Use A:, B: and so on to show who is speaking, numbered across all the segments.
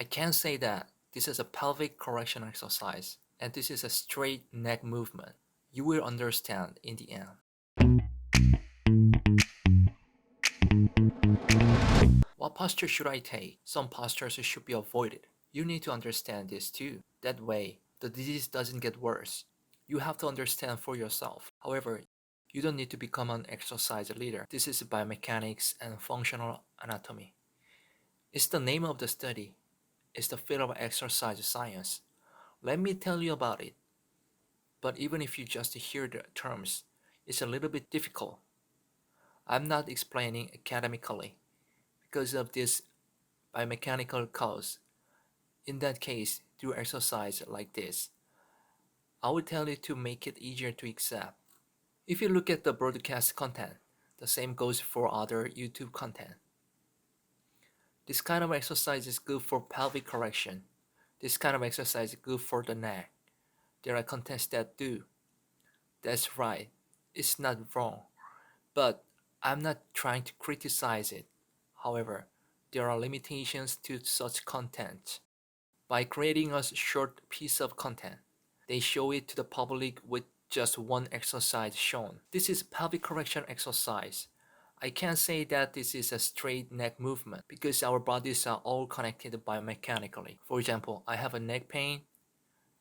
A: I can say that this is a pelvic correction exercise and this is a straight neck movement. You will understand in the end. What posture should I take? Some postures should be avoided. You need to understand this too. That way, the disease doesn't get worse. You have to understand for yourself. However, you don't need to become an exercise leader. This is biomechanics and functional anatomy. It's the name of the study. It's the field of exercise science. Let me tell you about it. But even if you just hear the terms, it's a little bit difficult. I'm not explaining academically because of this biomechanical cause. In that case, through exercise like this, I will tell you to make it easier to accept. If you look at the broadcast content, the same goes for other YouTube content. This kind of exercise is good for pelvic correction. This kind of exercise is good for the neck. There are contents that do. That's right. It's not wrong. But I'm not trying to criticize it. However, there are limitations to such content. By creating a short piece of content, they show it to the public with just one exercise shown. This is pelvic correction exercise. I can't say that this is a straight neck movement because our bodies are all connected biomechanically. For example, I have a neck pain,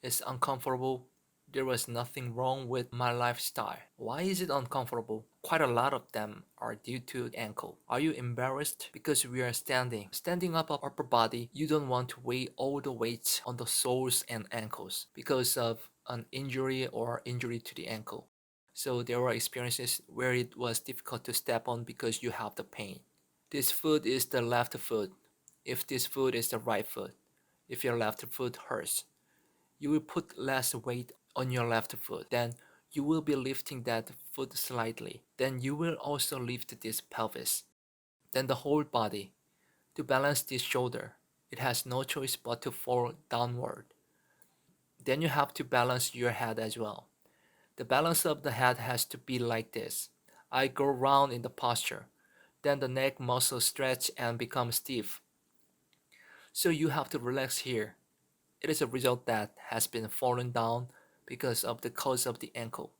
A: it's uncomfortable. There was nothing wrong with my lifestyle. Why is it uncomfortable? Quite a lot of them are due to ankle. Are you embarrassed? Because we are standing. Standing up our upper body, you don't want to weigh all the weights on the soles and ankles because of an injury or injury to the ankle. So there were experiences where it was difficult to step on because you have the pain. This foot is the left foot. If this foot is the right foot, if your left foot hurts, you will put less weight on your left foot. Then you will be lifting that foot slightly. Then you will also lift this pelvis. Then the whole body. To balance this shoulder, it has no choice but to fall downward. Then you have to balance your head as well. The balance of the head has to be like this. I go round in the posture. Then the neck muscles stretch and become stiff. So you have to relax here. It is a result that has been fallen down because of the cause of the ankle.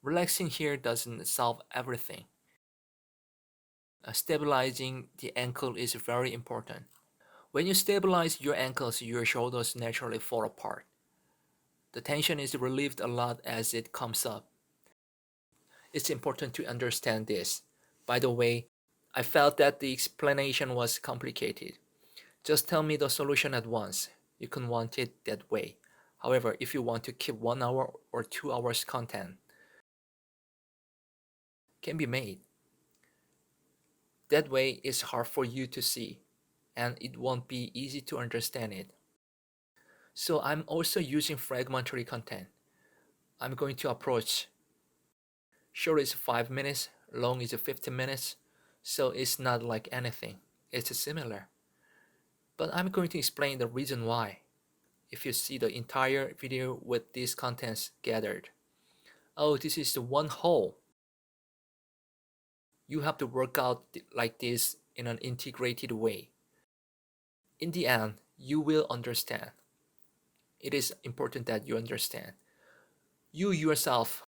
A: Relaxing here doesn't solve everything. Stabilizing the ankle is very important. When you stabilize your ankles, your shoulders naturally fall apart. The tension is relieved a lot as it comes up. It's important to understand this. By the way, I felt that the explanation was complicated. Just tell me the solution at once. You can want it that way. However, if you want to keep 1 hour or 2 hours content, can be made. That way it's hard for you to see and it won't be easy to understand it. So I'm also using fragmentary content. I'm going to approach short is 5 minutes, long is 15 minutes, so it's not like anything. It's similar. But I'm going to explain the reason why. If you see the entire video with these contents gathered. Oh, this is the one whole. You have to work out like this in an integrated way. In the end, you will understand. It is important that you understand. You yourself,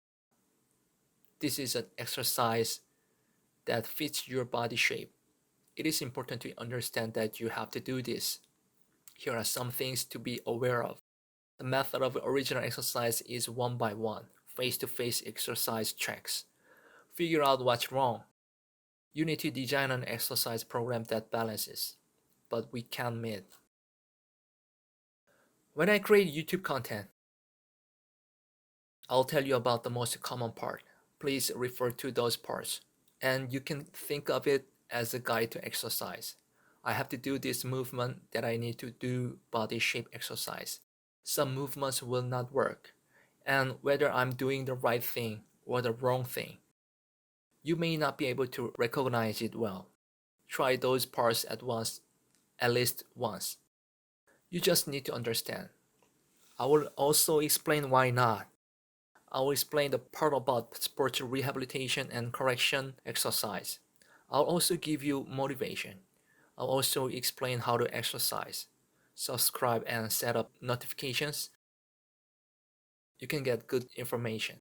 A: this is an exercise that fits your body shape. It is important to understand that you have to do this. Here are some things to be aware of. The method of original exercise is one by one, face-to-face exercise checks. Figure out what's wrong. You need to design an exercise program that balances, but we can't meet. When I create YouTube content, I'll tell you about the most common part. Please refer to those parts, and you can think of it as a guide to exercise. I have to do this movement that I need to do body shape exercise. Some movements will not work, and whether I'm doing the right thing or the wrong thing, you may not be able to recognize it well. Try those parts at least once. You just need to understand. I will also explain why not. I will explain the part about sports rehabilitation and correction exercise. I'll also give you motivation. I'll also explain how to exercise. subscribe and set up notifications, you can get good information.